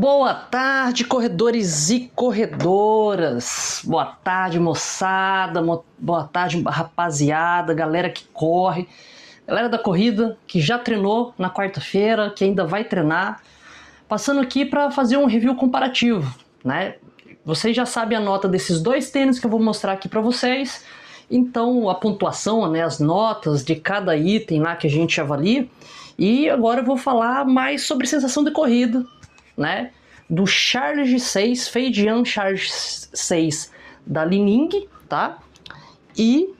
Boa tarde, corredores e corredoras. Boa tarde, moçada. Boa tarde, rapaziada, galera que corre, galera da corrida que já treinou na quarta-feira, que ainda vai treinar. Passando aqui para fazer um review comparativo, né? Vocês já sabem a nota desses dois tênis que eu vou mostrar aqui para vocês. Então, a pontuação, né, as notas de cada item lá que a gente avalia. E agora eu vou falar mais sobre sensação de corrida, né, do Charge 6, Fade One Charge 6 da Li-Ning, tá? E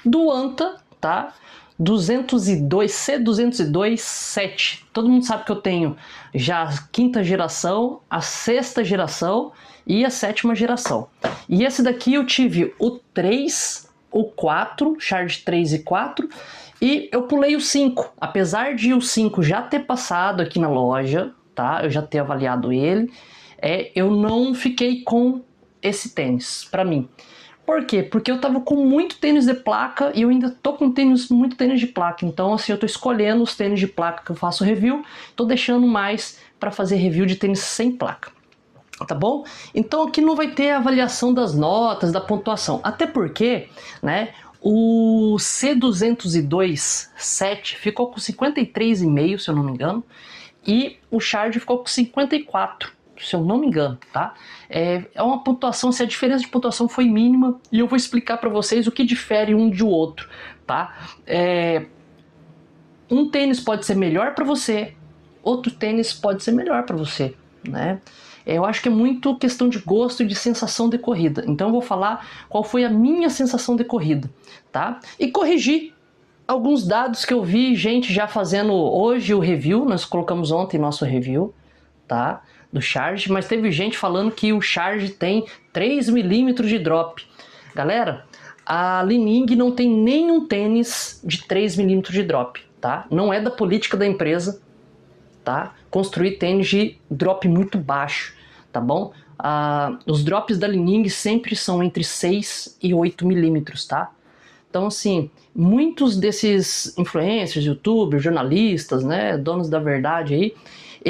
do Anta, tá? 202, C202 7. Todo mundo sabe que eu tenho já a quinta geração, a sexta geração e a sétima geração. E esse daqui eu tive o 3, o 4, Charge 3 e 4, e eu pulei o 5. Apesar de o 5 já ter passado aqui na loja, tá? Eu já ter avaliado ele, eu não fiquei com esse tênis pra mim. Por quê? Porque eu tava com muito tênis de placa e eu ainda tô com muito tênis de placa. Então, assim, eu tô escolhendo os tênis de placa que eu faço review, tô deixando mais para fazer review de tênis sem placa. Tá bom? Então aqui não vai ter avaliação das notas, da pontuação. Até porque, né, o C202 7 ficou com 53,5, se eu não me engano, e o Charge ficou com 54, se eu não me engano, tá? É uma pontuação, se a diferença de pontuação foi mínima, e eu vou explicar para vocês o que difere um de outro, tá? Um tênis pode ser melhor para você, outro tênis pode ser melhor para você, né? Eu acho que é muito questão de gosto e de sensação de corrida. Então eu vou falar qual foi a minha sensação de corrida, tá? E corrigir alguns dados que eu vi gente já fazendo hoje o review. Nós colocamos ontem nosso review, tá? Do Charge, mas teve gente falando que o Charge tem 3 milímetros de drop. Galera, a Li-Ning não tem nenhum tênis de 3 milímetros de drop, tá? Não é da política da empresa, tá? Construir tênis de drop muito baixo, tá bom? Os drops da Li-Ning sempre são entre 6 e 8 milímetros, tá? Então, assim, muitos desses influencers, youtubers, jornalistas, né, donos da verdade aí,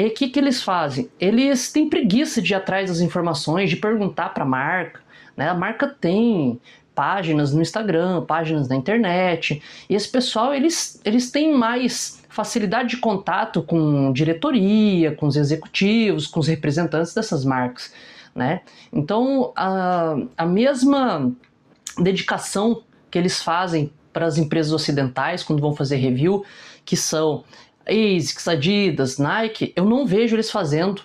o que eles fazem? Eles têm preguiça de ir atrás das informações, de perguntar para a marca, né? A marca tem páginas no Instagram, páginas na internet, e esse pessoal, eles têm mais facilidade de contato com diretoria, com os executivos, com os representantes dessas marcas, né? Então, a mesma dedicação que eles fazem para as empresas ocidentais quando vão fazer review, que são ASICS, Adidas, Nike, eu não vejo eles fazendo,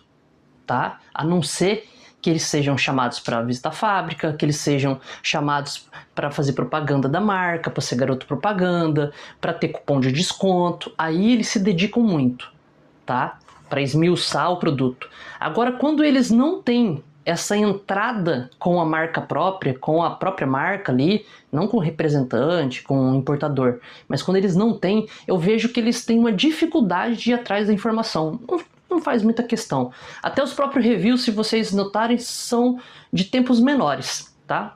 tá? A não ser que eles sejam chamados para visitar a fábrica, que eles sejam chamados para fazer propaganda da marca, para ser garoto propaganda, para ter cupom de desconto. Aí eles se dedicam muito, tá? Para esmiuçar o produto. Agora, quando eles não têm essa entrada com a marca própria, com a própria marca ali, não com o representante, com o importador, mas quando eles não têm, eu vejo que eles têm uma dificuldade de ir atrás da informação. Não faz muita questão. Até os próprios reviews, se vocês notarem, são de tempos menores, tá?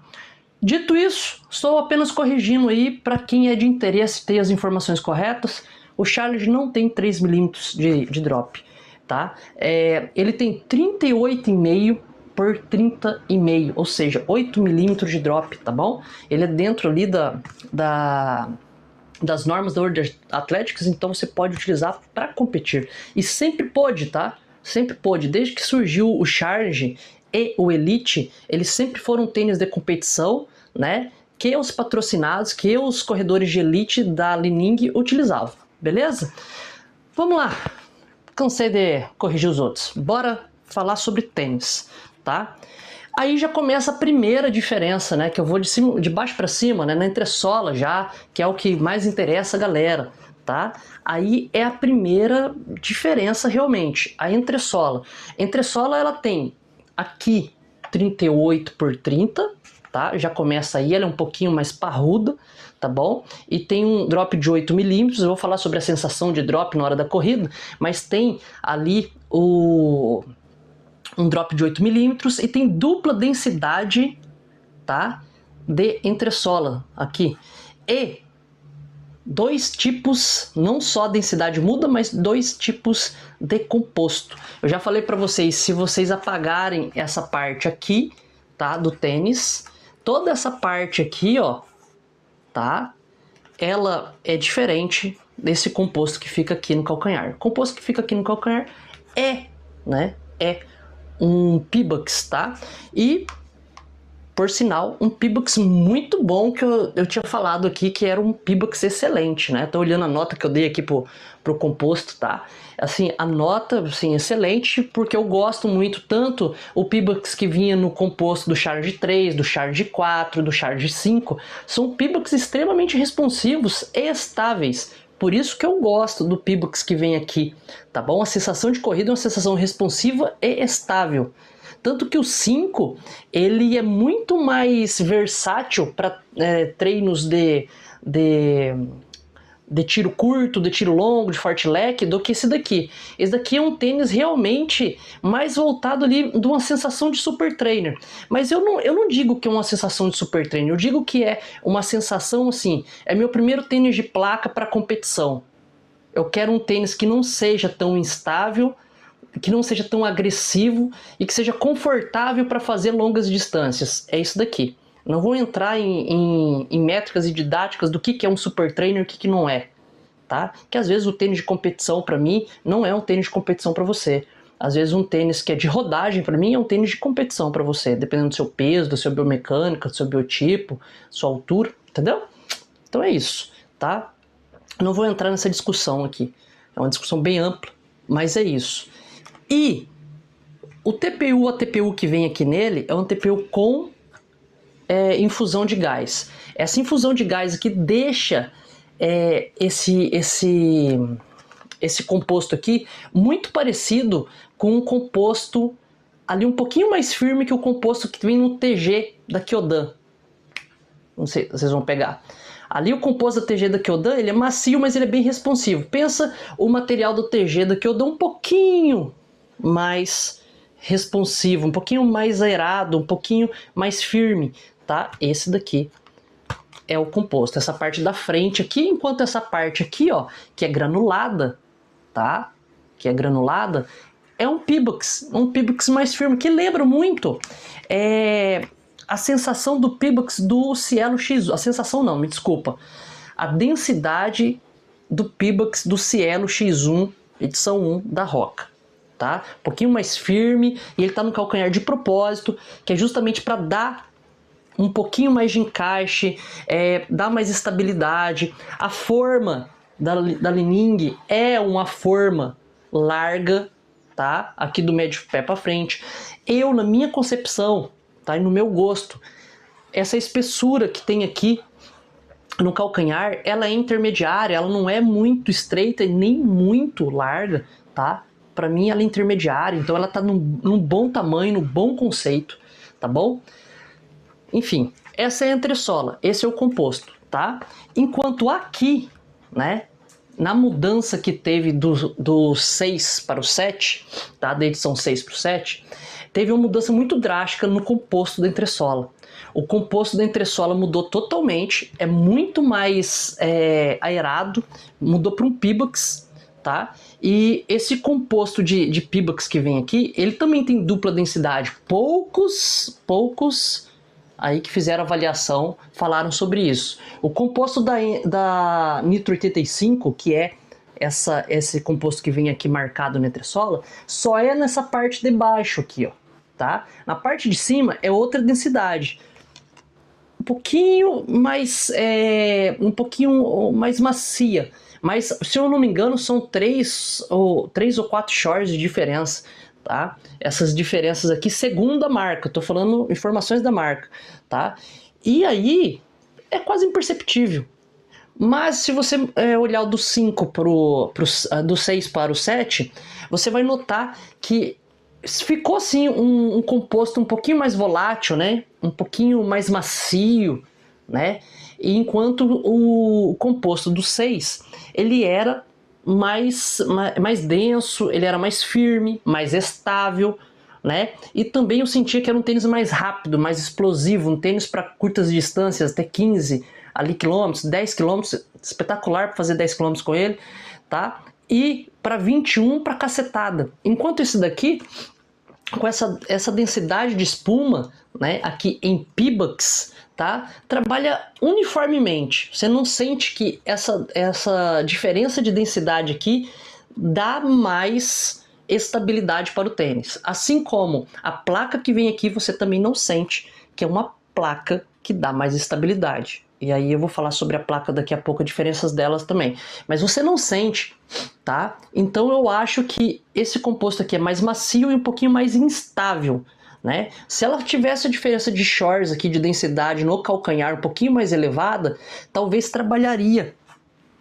Dito isso, estou apenas corrigindo aí para quem é de interesse ter as informações corretas. O Charge não tem 3 milímetros de drop, tá? Ele tem 38,5 por 30,5, ou seja, 8 milímetros de drop, tá bom? Ele é dentro ali das normas da World Athletics, então você pode utilizar para competir. E sempre pôde, tá? Sempre pôde. Desde que surgiu o Charge e o Elite, eles sempre foram tênis de competição, né? Que os patrocinados, que os corredores de elite da Li-Ning utilizavam, beleza? Vamos lá. Cansei de corrigir os outros. Bora falar sobre tênis, tá? Aí já começa a primeira diferença, né? Que eu vou de baixo para cima, né? Na entressola já, que é o que mais interessa a galera, tá? Aí é a primeira diferença realmente, a entressola. A entressola, ela tem aqui 38 por 30, tá? Já começa aí, ela é um pouquinho mais parruda, tá bom? E tem um drop de 8 milímetros, eu vou falar sobre a sensação de drop na hora da corrida, mas tem ali um drop de 8 milímetros e tem dupla densidade, tá? De entressola aqui. E dois tipos, não só a densidade muda, mas dois tipos de composto. Eu já falei para vocês, se vocês apagarem essa parte aqui, tá, do tênis, toda essa parte aqui, ó, tá, ela é diferente desse composto que fica aqui no calcanhar. O composto que fica aqui no calcanhar é, né, é um Pebax, tá? E, por sinal, um Pebax muito bom, que eu tinha falado aqui que era um Pebax excelente, né? Tô olhando a nota que eu dei aqui pro composto, tá? Assim, a nota, assim, excelente, porque eu gosto muito tanto o Pebax que vinha no composto do Charge 3, do Charge 4, do Charge 5, são Pebax extremamente responsivos e estáveis. Por isso que eu gosto do Pebax que vem aqui, tá bom? A sensação de corrida é uma sensação responsiva e estável. Tanto que o 5, ele é muito mais versátil para treinos de tiro curto, de tiro longo, de fartlek, do que esse daqui. Esse daqui é um tênis realmente mais voltado ali de uma sensação de super trainer. Mas eu não digo que é uma sensação de super trainer, eu digo que é uma sensação assim, é meu primeiro tênis de placa para competição. Eu quero um tênis que não seja tão instável, que não seja tão agressivo e que seja confortável para fazer longas distâncias. É isso daqui. Não vou entrar em métricas e didáticas do que é um super trainer e o que não é, tá? Que às vezes o tênis de competição para mim não é um tênis de competição para você. Às vezes um tênis que é de rodagem para mim é um tênis de competição para você, dependendo do seu peso, da sua biomecânica, do seu biotipo, sua altura, entendeu? Então é isso, tá? Não vou entrar nessa discussão aqui. É uma discussão bem ampla, mas é isso. E o TPU, a TPU que vem aqui nele é um TPU com infusão de gás. Essa infusão de gás aqui deixa esse composto aqui muito parecido com um composto ali um pouquinho mais firme que o composto que vem no TG da Kyodan. Não sei se vocês vão pegar. Ali o composto da TG da Kyodan, ele é macio, mas ele é bem responsivo. Pensa o material do TG da Kyodan um pouquinho mais responsivo, um pouquinho mais aerado, um pouquinho mais firme, tá? Esse daqui é o composto, essa parte da frente aqui, enquanto essa parte aqui, ó, que é granulada, tá? Que é granulada, é um Pebax mais firme, que lembra muito a sensação do Pebax do Cielo X1, a sensação não, me desculpa, a densidade do Pebax do Cielo X1, edição 1 da Roca. Tá? Um pouquinho mais firme, e ele tá no calcanhar de propósito, que é justamente para dar um pouquinho mais de encaixe, dar mais estabilidade. A forma da Li-Ning é uma forma larga, tá? Aqui do médio pé para frente. Eu, na minha concepção, tá? E no meu gosto, essa espessura que tem aqui no calcanhar, ela é intermediária, ela não é muito estreita e nem muito larga, tá? Para mim ela é intermediária, então ela tá num bom tamanho, num bom conceito, tá bom? Enfim, essa é a entressola, esse é o composto, tá? Enquanto aqui, né, na mudança que teve do 6 para o 7, tá? Da edição 6 para o 7, teve uma mudança muito drástica no composto da entressola. O composto da entressola mudou totalmente, é muito mais aerado, mudou para um Pebax, tá? E esse composto de Pebax que vem aqui, ele também tem dupla densidade. Poucos aí que fizeram avaliação falaram sobre isso. O composto da Nitro 85, que é esse composto que vem aqui marcado na entressola, só é nessa parte de baixo aqui, ó, tá? Na parte de cima é outra densidade. Um pouquinho mais macia. Mas, se eu não me engano, são 3 ou 4 shorts de diferença, tá? Essas diferenças aqui, segundo a marca, tô falando informações da marca, tá? E aí, é quase imperceptível. Mas, se você olhar do 5 do 6 para o 7, você vai notar que ficou, sim, um composto um pouquinho mais volátil, né? Um pouquinho mais macio, né? E enquanto o composto do 6, ele era mais denso, ele era mais firme, mais estável, né? E também eu sentia que era um tênis mais rápido, mais explosivo, um tênis para curtas distâncias, até 15 ali quilômetros, 10 quilômetros, espetacular para fazer 10 quilômetros com ele, tá? E para 21 para cacetada. Enquanto esse daqui, com essa densidade de espuma, né, aqui em Pebax, tá? Trabalha uniformemente. Você não sente que essa diferença de densidade aqui dá mais estabilidade para o tênis. Assim como a placa que vem aqui, você também não sente que é uma placa que dá mais estabilidade. E aí eu vou falar sobre a placa daqui a pouco, as diferenças delas também. Mas você não sente, tá? Então eu acho que esse composto aqui é mais macio e um pouquinho mais instável, né? Se ela tivesse a diferença de shores aqui, de densidade no calcanhar um pouquinho mais elevada, talvez trabalharia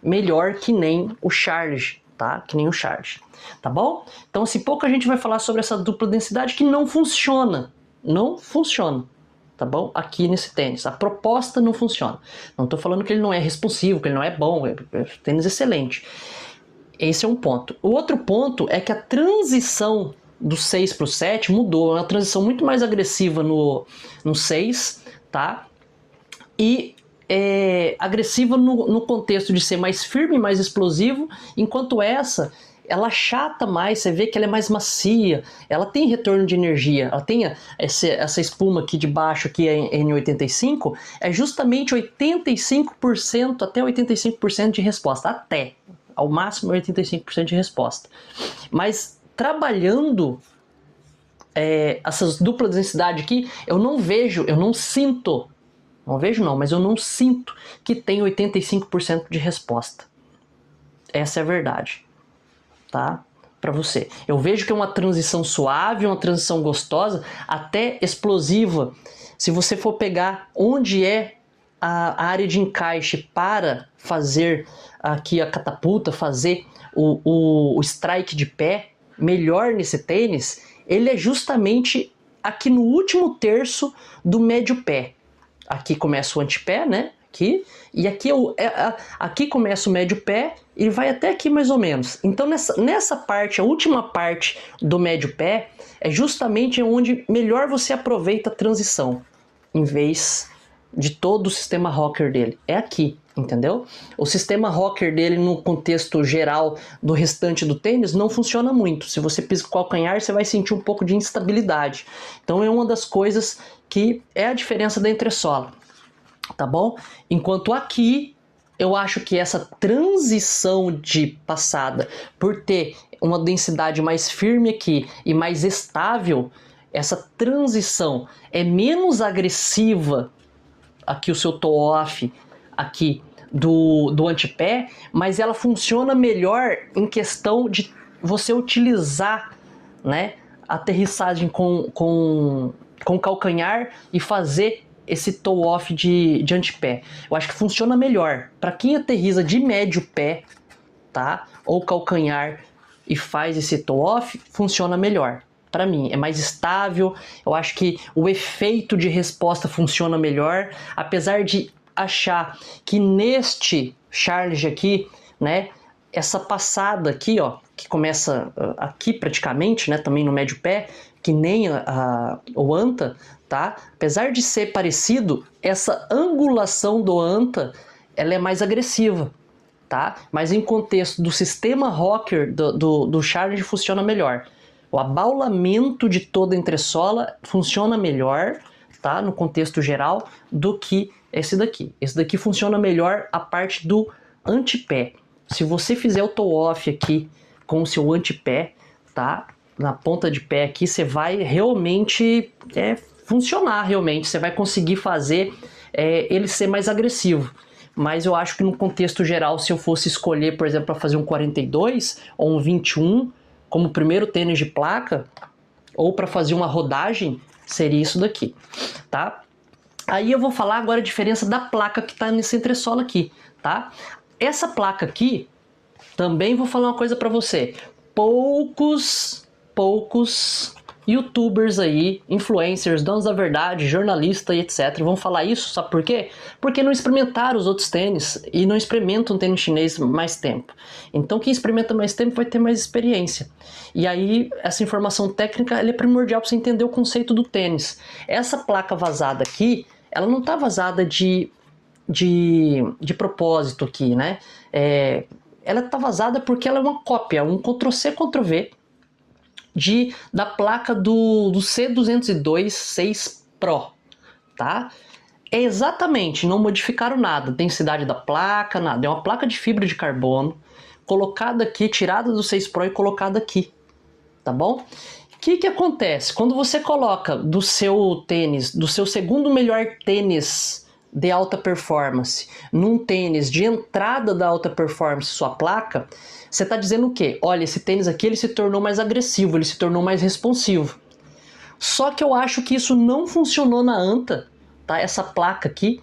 melhor que nem o Charge, tá? Que nem o Charge, tá bom? Então assim, pouco a gente vai falar sobre essa dupla densidade que não funciona. Não funciona, tá bom? Aqui nesse tênis. A proposta não funciona. Não tô falando que ele não é responsivo, que ele não é bom, é tênis excelente. Esse é um ponto. O outro ponto é que a transição do 6 para o 7 mudou. É uma transição muito mais agressiva no 6, tá? E agressiva no contexto de ser mais firme, mais explosivo, enquanto essa, ela chata mais, você vê que ela é mais macia, ela tem retorno de energia, ela tem essa espuma aqui de baixo, aqui é N85, é justamente 85% até 85% de resposta, até, ao máximo 85% de resposta. Mas trabalhando essas duplas densidades aqui, eu não vejo, eu não sinto, não vejo não, mas eu não sinto que tem 85% de resposta. Essa é a verdade, tá? Para você. Eu vejo que é uma transição suave, uma transição gostosa, até explosiva. Se você for pegar onde é a área de encaixe para fazer aqui a catapulta, fazer o strike de pé melhor nesse tênis, ele é justamente aqui no último terço do médio pé. Aqui começa o antepé, né? Aqui, e aqui, aqui começa o médio pé e vai até aqui mais ou menos. Então nessa parte, a última parte do médio pé, é justamente onde melhor você aproveita a transição, em vez de todo o sistema rocker dele. É aqui, entendeu? O sistema rocker dele no contexto geral do restante do tênis não funciona muito. Se você pisa com o calcanhar, você vai sentir um pouco de instabilidade. Então é uma das coisas que é a diferença da entressola, tá bom? Enquanto aqui, eu acho que essa transição de passada, por ter uma densidade mais firme aqui e mais estável, essa transição é menos agressiva, aqui o seu toe-off, aqui do antepé, mas ela funciona melhor em questão de você utilizar, né, a aterrissagem com calcanhar e fazer esse toe-off de antepé. Eu acho que funciona melhor. Para quem aterriza de médio pé, tá? Ou calcanhar e faz esse toe-off, funciona melhor. Para mim, é mais estável. Eu acho que o efeito de resposta funciona melhor. Apesar de achar que neste Charge aqui, né? Essa passada aqui, ó, que começa aqui praticamente, né? Também no médio pé, que nem o anta, tá? Apesar de ser parecido, essa angulação do anta, ela é mais agressiva, tá? Mas em contexto do sistema rocker do Charge funciona melhor. O abaulamento de toda a entressola funciona melhor, tá? No contexto geral, do que esse daqui. Esse daqui funciona melhor a parte do antepé. Se você fizer o toe-off aqui com o seu antepé, tá? Na ponta de pé aqui, você vai realmente funcionar realmente. Você vai conseguir fazer ele ser mais agressivo. Mas eu acho que no contexto geral, se eu fosse escolher, por exemplo, para fazer um 42 ou um 21 como primeiro tênis de placa, ou para fazer uma rodagem, seria isso daqui, tá? Aí eu vou falar agora a diferença da placa que está nessa entressola aqui, tá? Essa placa aqui, também vou falar uma coisa para você. Poucos youtubers aí, influencers, donos da verdade, jornalistas e etc. vão falar isso, sabe por quê? Porque não experimentaram os outros tênis e não experimentam tênis chinês mais tempo. Então quem experimenta mais tempo vai ter mais experiência. E aí essa informação técnica ela é primordial para você entender o conceito do tênis. Essa placa vazada aqui, ela não está vazada de de propósito aqui, né? Ela tá vazada porque ela é uma cópia, um Ctrl+C, Ctrl+V da placa do C202 6 Pro, tá? É exatamente, não modificaram nada, densidade da placa, nada. É uma placa de fibra de carbono, colocada aqui, tirada do 6 Pro e colocada aqui, tá bom? O que acontece? Quando você coloca do seu tênis, do seu segundo melhor tênis de alta performance, num tênis de entrada da alta performance, sua placa, você está dizendo o quê? Olha, esse tênis aqui ele se tornou mais agressivo, ele se tornou mais responsivo. Só que eu acho que isso não funcionou na anta, tá? Essa placa aqui.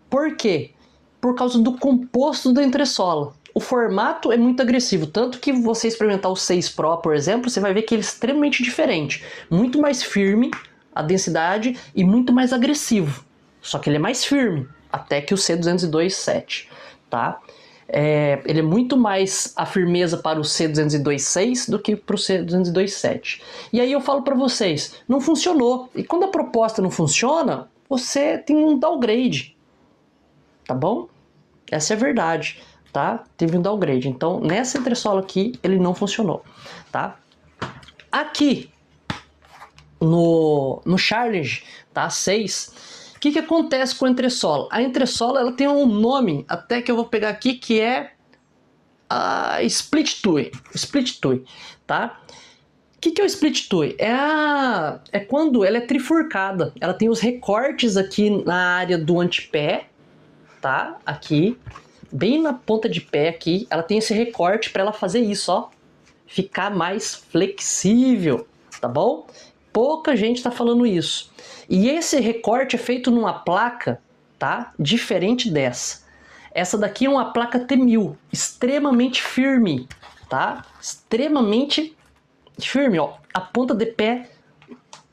Por quê? Por causa do composto da entressola. O formato é muito agressivo, tanto que você experimentar o 6 Pro, por exemplo, você vai ver que ele é extremamente diferente. Muito mais firme a densidade e muito mais agressivo. Só que ele é mais firme, até que o C202 7, tá? Ele é muito mais a firmeza para o C202 6 do que para o C202 7. E aí eu falo para vocês, não funcionou. E quando a proposta não funciona, você tem um downgrade, tá bom? Essa é a verdade, tá? Teve um downgrade. Então, nessa entressola aqui, ele não funcionou, tá? Aqui, no Challenge, tá? 6... O que acontece com a entressola? A entressola ela tem um nome, até que eu vou pegar aqui, que é a Split Tui. Split Tui, tá? O que é o Split Tui? É quando ela é trifurcada. Ela tem os recortes aqui na área do antepé, tá? Aqui, bem na ponta de pé aqui, ela tem esse recorte para ela fazer isso, ó. Ficar mais flexível, tá bom? Pouca gente está falando isso. E esse recorte é feito numa placa, tá? Diferente dessa. Essa daqui é uma placa T1000, extremamente firme, tá? Extremamente firme, ó. A ponta de pé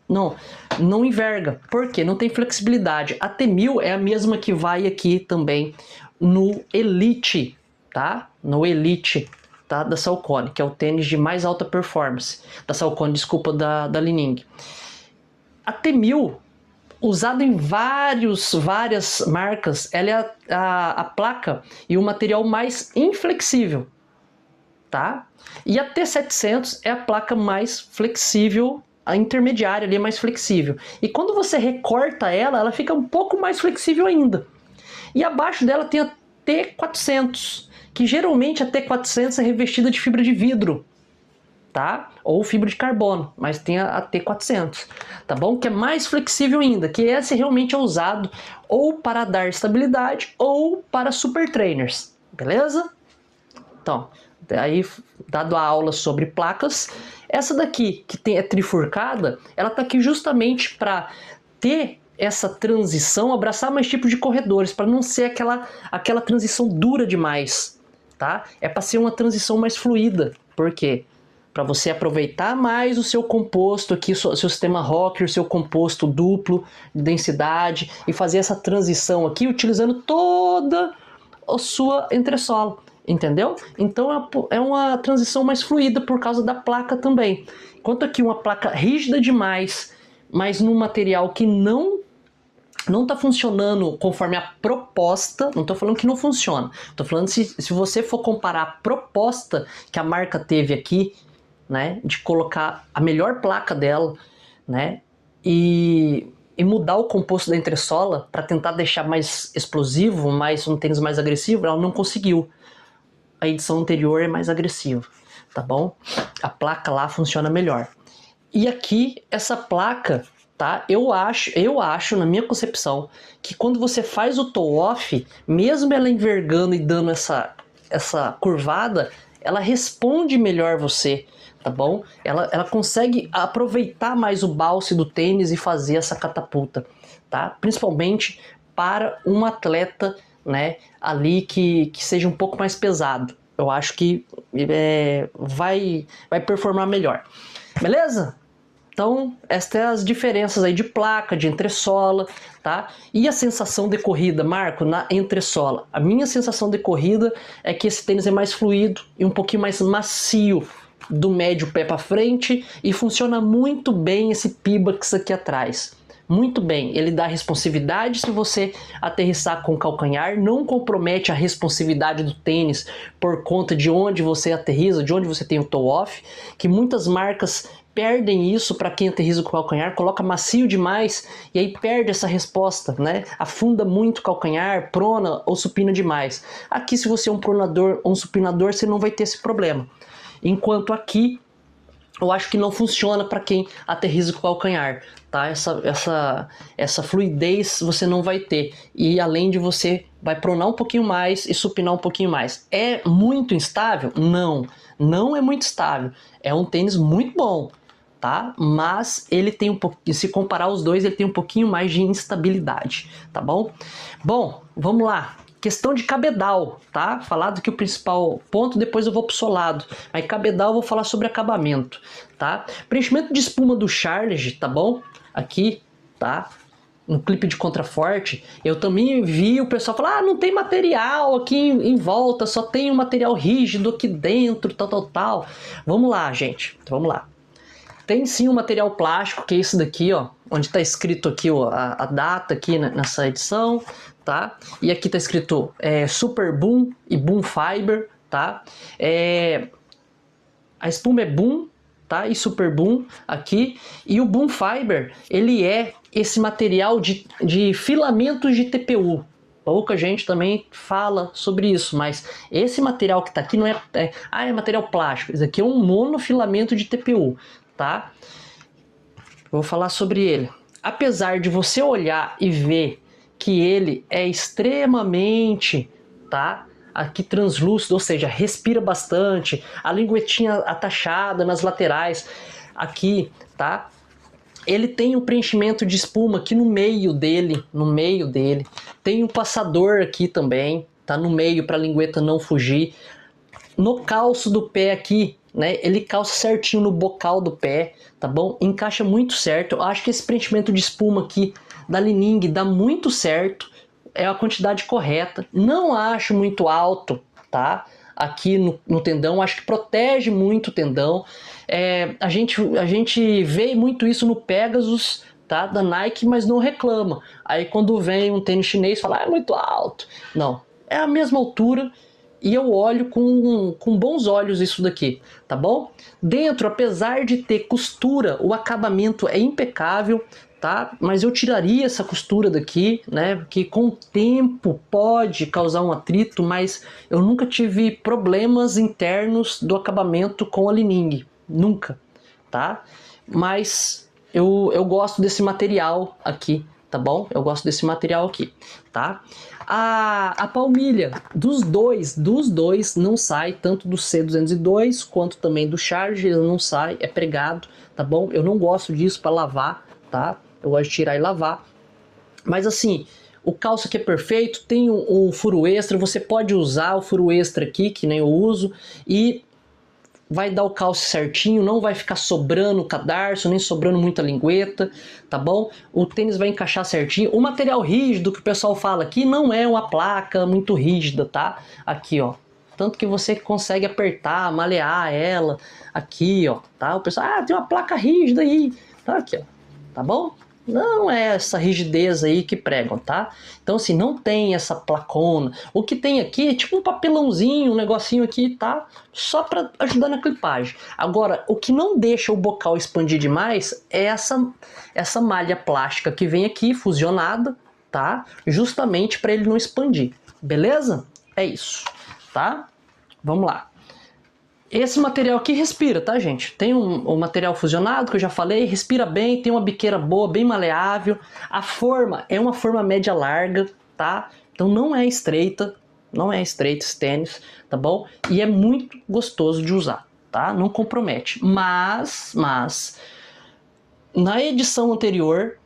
não enverga. Por quê? Não tem flexibilidade. A T1000 é a mesma que vai aqui também no Elite, tá? No Elite, tá? Da Saucony, que é o tênis de mais alta performance. Da Saucony, desculpa, da Li-Ning. A T1000, usada em várias marcas, ela é a placa e o material mais inflexível, tá? E a T700 é a placa mais flexível, a intermediária ali é mais flexível. E quando você recorta ela, ela fica um pouco mais flexível ainda. E abaixo dela tem a T400, que geralmente a T400 é revestida de fibra de vidro, tá? Ou fibra de carbono, mas tem a T400, tá bom? Que é mais flexível ainda, que esse realmente é usado ou para dar estabilidade ou para super trainers, beleza? Então, aí dado a aula sobre placas, essa daqui que é trifurcada, ela tá aqui justamente para ter essa transição, abraçar mais tipos de corredores, para não ser aquela transição dura demais, tá? É para ser uma transição mais fluida. Por quê? Para você aproveitar mais o seu composto aqui, seu sistema Rocker, seu composto duplo de densidade, e fazer essa transição aqui utilizando toda a sua entressola, entendeu? Então é uma transição mais fluida por causa da placa também. Enquanto aqui uma placa rígida demais, mas num material que não está funcionando conforme a proposta, não estou falando que não funciona, estou falando se você for comparar a proposta que a marca teve aqui, né, de colocar a melhor placa dela, né, e mudar o composto da entressola para tentar deixar mais explosivo, um tênis mais agressivo, ela não conseguiu. A edição anterior é mais agressiva, tá bom? A placa lá funciona melhor. E aqui, essa placa, tá? Eu acho, na minha concepção, que quando você faz o toe-off, mesmo ela envergando e dando essa curvada, ela responde melhor você, tá bom? Ela consegue aproveitar mais o balse do tênis e fazer essa catapulta, tá? Principalmente para um atleta, né, ali que seja um pouco mais pesado. Eu acho que vai performar melhor. Beleza? Então, estas são as diferenças aí de placa, de entressola, tá? E a sensação de corrida, Marco, na entressola. A minha sensação de corrida é que esse tênis é mais fluido e um pouquinho mais macio do médio pé para frente, e funciona muito bem esse Pebax aqui atrás. muito bem. Ele dá responsividade se você aterrissar com o calcanhar, não compromete a responsividade do tênis por conta de onde você aterriza, de onde você tem o toe-off, que muitas marcas perdem isso para quem aterriza com o calcanhar, coloca macio demais e aí perde essa resposta, né? Afunda muito o calcanhar, prona ou supina demais. Aqui, se você é um pronador ou um supinador, você não vai ter esse problema. Enquanto aqui, eu acho que não funciona para quem aterriza com o calcanhar, tá? Essa fluidez você não vai ter. E além de você vai pronar um pouquinho mais e supinar um pouquinho mais. É muito instável? Não, não é muito estável. É um tênis muito bom, tá? Mas ele tem um pouquinho, se comparar os dois, ele tem um pouquinho mais de instabilidade, tá bom? Bom, vamos lá. Questão de cabedal, tá? Falado que o principal ponto, depois eu vou pro solado. Mas cabedal eu vou falar sobre acabamento, tá? Preenchimento de espuma do Charge, tá bom? Aqui, tá? No clipe de contraforte, eu também vi o pessoal falar, ah, não tem material aqui em volta, só tem um material rígido aqui dentro, tal. Vamos lá, gente, vamos lá. Tem sim um material plástico, que é esse daqui, ó, onde está escrito aqui ó, a data aqui nessa edição, tá? E aqui está escrito Super Boom e Boom Fiber, tá? A espuma é Boom, tá? E Super Boom aqui. E o Boom Fiber, ele é esse material de filamentos de TPU. Pouca gente também fala sobre isso, mas esse material que está aqui não é material plástico. Isso aqui é um monofilamento de TPU, tá? Vou falar sobre ele. Apesar de você olhar e ver que ele é extremamente, tá? Aqui translúcido, ou seja, respira bastante, a linguetinha atachada nas laterais, aqui, tá? Ele tem um preenchimento de espuma aqui no meio dele, tem um passador aqui também, tá no meio para a lingueta não fugir. No calço do pé aqui, né, ele calça certinho no bocal do pé, tá bom? Encaixa muito certo. Eu acho que esse preenchimento de espuma aqui da Li-Ning dá muito certo, é a quantidade correta. Não acho muito alto, tá? Aqui no tendão, acho que protege muito o tendão. A gente vê muito isso no Pegasus, tá? Da Nike, mas não reclama. Aí quando vem um tênis chinês, fala, é muito alto. Não, é a mesma altura. E eu olho com bons olhos isso daqui, tá bom? Dentro, apesar de ter costura, o acabamento é impecável, tá? Mas eu tiraria essa costura daqui, né? Porque com o tempo pode causar um atrito, mas eu nunca tive problemas internos do acabamento com a Li-Ning, nunca, tá? Mas eu gosto desse material aqui, tá bom? Eu gosto desse material aqui, tá? A palmilha dos dois não sai, tanto do C202 quanto também do Charge, ele não sai, é pregado, tá bom? Eu não gosto disso para lavar, tá? Eu gosto de tirar e lavar. Mas assim, o calço aqui é perfeito, tem um furo extra, você pode usar o furo extra aqui, que nem eu uso, e vai dar o calço certinho, não vai ficar sobrando o cadarço, nem sobrando muita lingueta, tá bom? O tênis vai encaixar certinho. O material rígido que o pessoal fala aqui não é uma placa muito rígida, tá? Aqui, ó. Tanto que você consegue apertar, malear ela. Aqui, ó, tá? O pessoal, tem uma placa rígida aí. Tá aqui, ó. Tá bom? Não é essa rigidez aí que pregam, tá? Então assim, não tem essa placona. O que tem aqui é tipo um papelãozinho, um negocinho aqui, tá? Só para ajudar na clipagem. Agora, o que não deixa o bocal expandir demais é essa malha plástica que vem aqui, fusionada, tá? Justamente para ele não expandir. Beleza? É isso, tá? Vamos lá. Esse material aqui respira, tá, gente? Tem um material fusionado, que eu já falei, respira bem, tem uma biqueira boa, bem maleável. A forma é uma forma média larga, tá? Então não é estreita esse tênis, tá bom? E é muito gostoso de usar, tá? Não compromete. Mas, na edição anterior,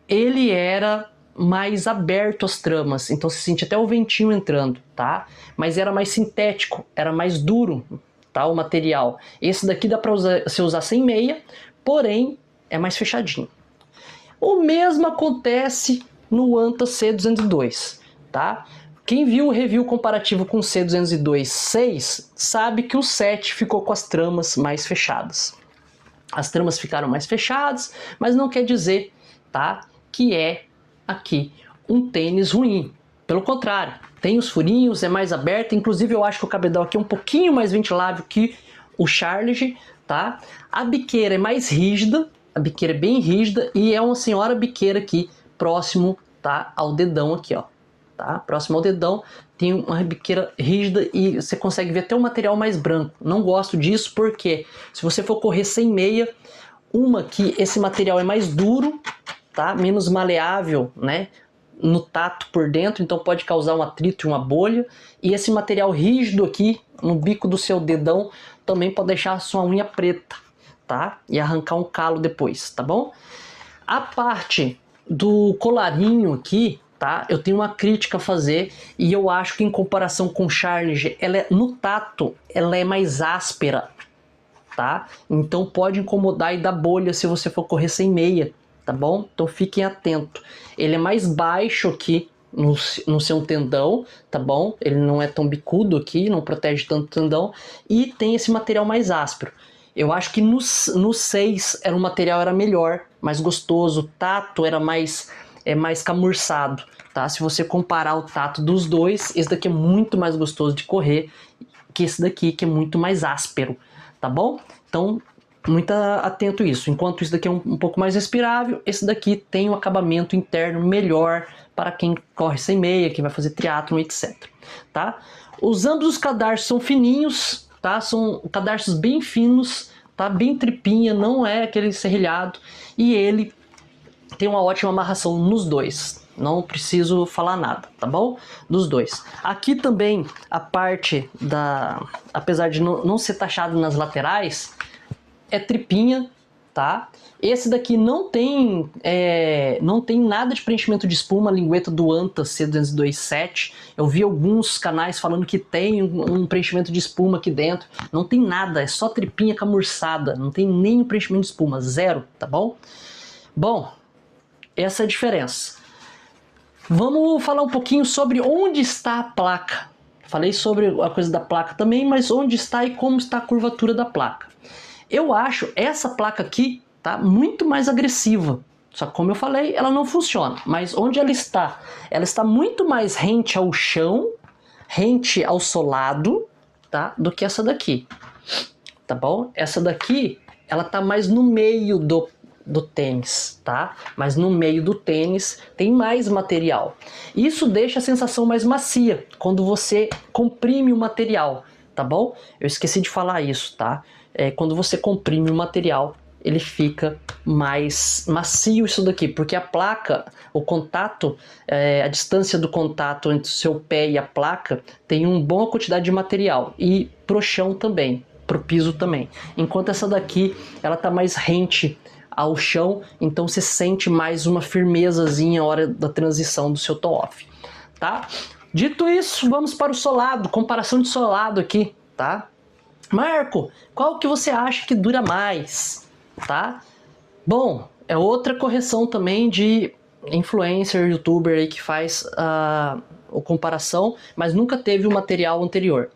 ele era mais aberto às tramas, então se sente até o ventinho entrando, tá? Mas era mais sintético, era mais duro, tá? O material. Esse daqui dá para você usar sem meia, porém é mais fechadinho. O mesmo acontece no Anta C202, tá? Quem viu o review comparativo com o C202 6 sabe que o 7 ficou com as tramas mais fechadas. As tramas ficaram mais fechadas, mas não quer dizer tá? Que é aqui um tênis ruim. Pelo contrário, tem os furinhos, é mais aberto, inclusive eu acho que o cabedal aqui é um pouquinho mais ventilável que o Charge, tá? A biqueira é mais rígida, a biqueira é bem rígida e é uma senhora biqueira aqui próximo, tá, ao dedão aqui, ó, tá? Próximo ao dedão tem uma biqueira rígida e você consegue ver até o material mais branco. Não gosto disso porque se você for correr sem meia, uma que esse material é mais duro, tá? Menos maleável, né? No tato por dentro, então pode causar um atrito e uma bolha. E esse material rígido aqui no bico do seu dedão também pode deixar a sua unha preta, tá? E arrancar um calo depois, tá bom? A parte do colarinho aqui, tá? Eu tenho uma crítica a fazer e eu acho que em comparação com o Charge, no tato, ela é mais áspera, tá? Então pode incomodar e dar bolha se você for correr sem meia, tá bom? Então fiquem atentos. Ele é mais baixo aqui no seu tendão, tá bom? Ele não é tão bicudo aqui, não protege tanto o tendão e tem esse material mais áspero. Eu acho que no 6 o material era melhor, mais gostoso, o tato era mais camurçado, tá? Se você comparar o tato dos dois, esse daqui é muito mais gostoso de correr que esse daqui, que é muito mais áspero, tá bom? Então, muito atento a isso. Enquanto isso daqui é um pouco mais respirável, esse daqui tem um acabamento interno melhor para quem corre sem meia, quem vai fazer triatlon, etc. Tá? Ambos os cadarços são fininhos, tá? São cadarços bem finos, tá? Bem tripinha, não é aquele serrilhado. E ele tem uma ótima amarração nos dois. Não preciso falar nada, tá bom? Dos dois. Aqui também a parte apesar de não ser taxado nas laterais, é tripinha, tá? Esse daqui não tem nada de preenchimento de espuma, a lingueta do Anta C227. Eu vi alguns canais falando que tem um preenchimento de espuma aqui dentro. Não tem nada, é só tripinha camurçada, não tem nenhum preenchimento de espuma, zero, tá bom? Bom, essa é a diferença. Vamos falar um pouquinho sobre onde está a placa. Falei sobre a coisa da placa também, mas onde está e como está a curvatura da placa. Eu acho essa placa aqui, tá, muito mais agressiva. Só que como eu falei, ela não funciona. Mas onde ela está? Ela está muito mais rente ao chão, rente ao solado, tá, do que essa daqui. Tá bom? Essa daqui, ela tá mais no meio do tênis, tá? Mas no meio do tênis tem mais material. Isso deixa a sensação mais macia quando você comprime o material, tá bom? Eu esqueci de falar isso, tá? Quando você comprime o material, ele fica mais macio isso daqui, porque a placa, o contato, a distância do contato entre o seu pé e a placa tem uma boa quantidade de material, e pro chão também, pro piso também. Enquanto essa daqui, ela tá mais rente ao chão, então você sente mais uma firmezazinha na hora da transição do seu toe-off, tá? Dito isso, vamos para o solado, comparação de solado aqui, tá? Marco, qual que você acha que dura mais, tá? Bom, é outra correção também de influencer, youtuber aí que faz a comparação, mas nunca teve o material anterior.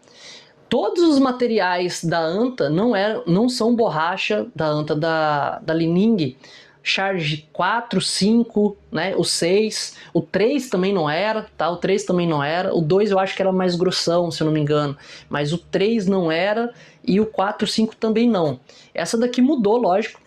Todos os materiais da Anta não são borracha da Anta, da Li-Ning. Charge 4, 5, né? O 6, o 3 também não era, tá? O 3 também não era, o 2 eu acho que era mais grossão, se eu não me engano, mas o 3 não era e o 4, 5 também não. Essa daqui mudou, lógico,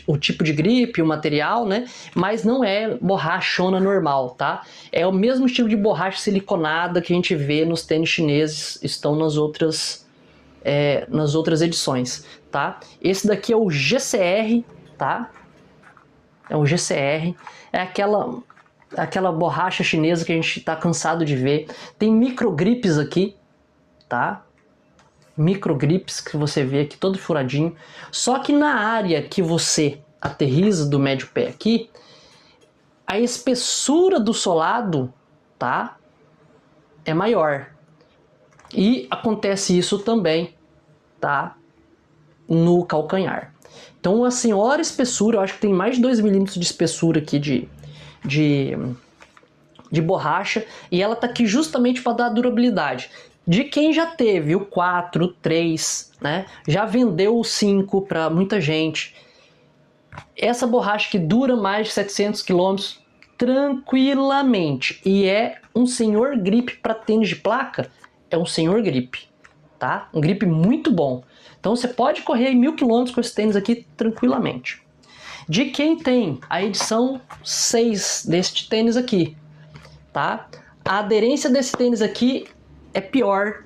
o tipo de gripe, o material, né? Mas não é borrachona normal, tá? É o mesmo estilo de borracha siliconada que a gente vê nos tênis chineses, estão nas outras edições, tá? Esse daqui é o GCR, tá? É o GCR, é aquela borracha chinesa que a gente está cansado de ver. Tem microgrips aqui, tá? Microgrips que você vê aqui todo furadinho. Só que na área que você aterriza do médio pé aqui, a espessura do solado, tá? É maior. E acontece isso também, tá? No calcanhar. Então a senhora espessura, eu acho que tem mais de 2 milímetros de espessura aqui de borracha, e ela tá aqui justamente para dar durabilidade. De quem já teve o 4, o 3, né? Já vendeu o 5 para muita gente. Essa borracha que dura mais de 700 km tranquilamente e é um senhor grip para tênis de placa, é um senhor grip, tá? Um grip muito bom. Então você pode correr aí 1000 km com esse tênis aqui tranquilamente. De quem tem a edição 6 deste tênis aqui, tá? A aderência desse tênis aqui é pior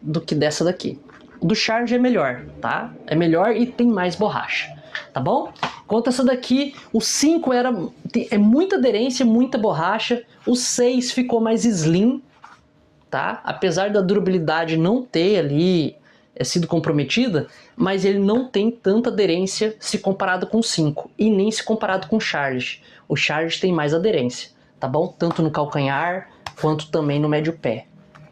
do que dessa daqui. O do Charge é melhor, tá? É melhor e tem mais borracha, tá bom? Enquanto essa daqui, o 5 é muita aderência, muita borracha. O 6 ficou mais slim, tá? Apesar da durabilidade não ter ali sido comprometida, mas ele não tem tanta aderência se comparado com o 5 e nem se comparado com o Charge. O Charge tem mais aderência, tá bom? Tanto no calcanhar quanto também no médio pé,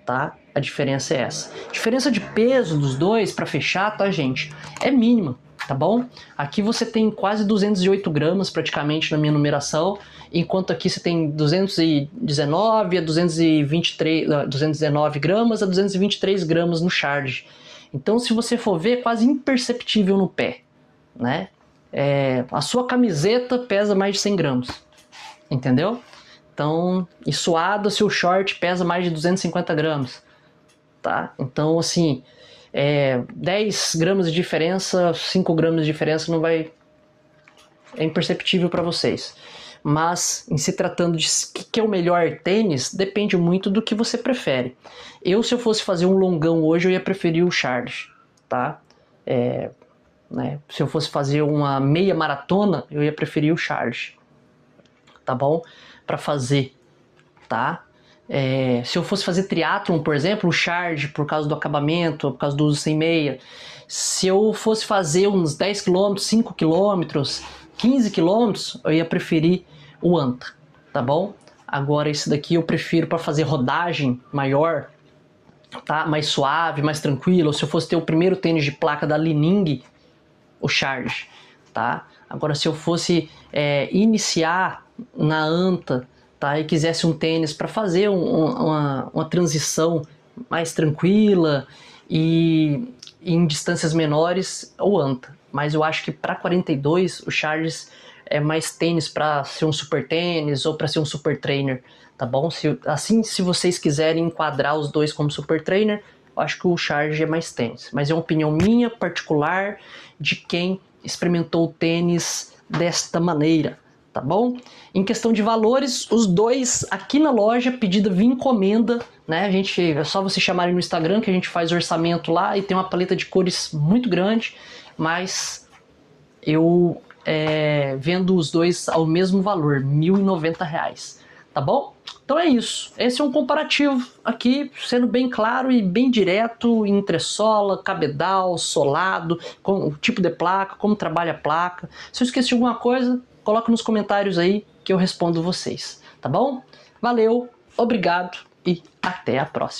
tá? A diferença é essa. A diferença de peso dos dois, para fechar, tá, gente? É mínima, tá bom? Aqui você tem quase 208 gramas praticamente na minha numeração, enquanto aqui você tem 219 a 219 gramas a 223 gramas no Charge. Então, se você for ver, é quase imperceptível no pé, né? A sua camiseta pesa mais de 100 gramas, entendeu? Então, e suado, seu short pesa mais de 250 gramas, tá? Então, assim, 10 gramas de diferença, 5 gramas de diferença não vai... É imperceptível para vocês. Mas, em se tratando de que é o melhor tênis, depende muito do que você prefere. Se eu fosse fazer um longão hoje, eu ia preferir o Charge, tá? Né? Se eu fosse fazer uma meia maratona, eu ia preferir o Charge, tá bom? Para fazer, tá? Se eu fosse fazer triatlon, por exemplo, o Charge, por causa do acabamento, por causa do uso sem meia. Se eu fosse fazer uns 10 km, 5 km, 15 km, eu ia preferir o Anta, tá bom? Agora esse daqui eu prefiro para fazer rodagem maior, tá? Mais suave, mais tranquilo. Ou se eu fosse ter o primeiro tênis de placa da Li-Ning, o Charge, tá? Agora se eu fosse iniciar na Anta, tá? E quisesse um tênis para fazer uma transição mais tranquila e em distâncias menores, o Anta. Mas eu acho que para 42 o Charge é mais tênis para ser um super tênis ou para ser um super trainer, tá bom? Se vocês quiserem enquadrar os dois como super trainer, eu acho que o Charge é mais tênis. Mas é uma opinião minha particular de quem experimentou o tênis desta maneira, tá bom? Em questão de valores, os dois aqui na loja, pedida via encomenda, né? É só vocês chamarem no Instagram que a gente faz orçamento lá e tem uma paleta de cores muito grande, mas eu vendo os dois ao mesmo valor, R$ 1.090, tá bom? Então é isso, esse é um comparativo aqui, sendo bem claro e bem direto, entressola, cabedal, solado, com o tipo de placa, como trabalha a placa. Se eu esqueci alguma coisa, coloca nos comentários aí que eu respondo vocês, tá bom? Valeu, obrigado e até a próxima.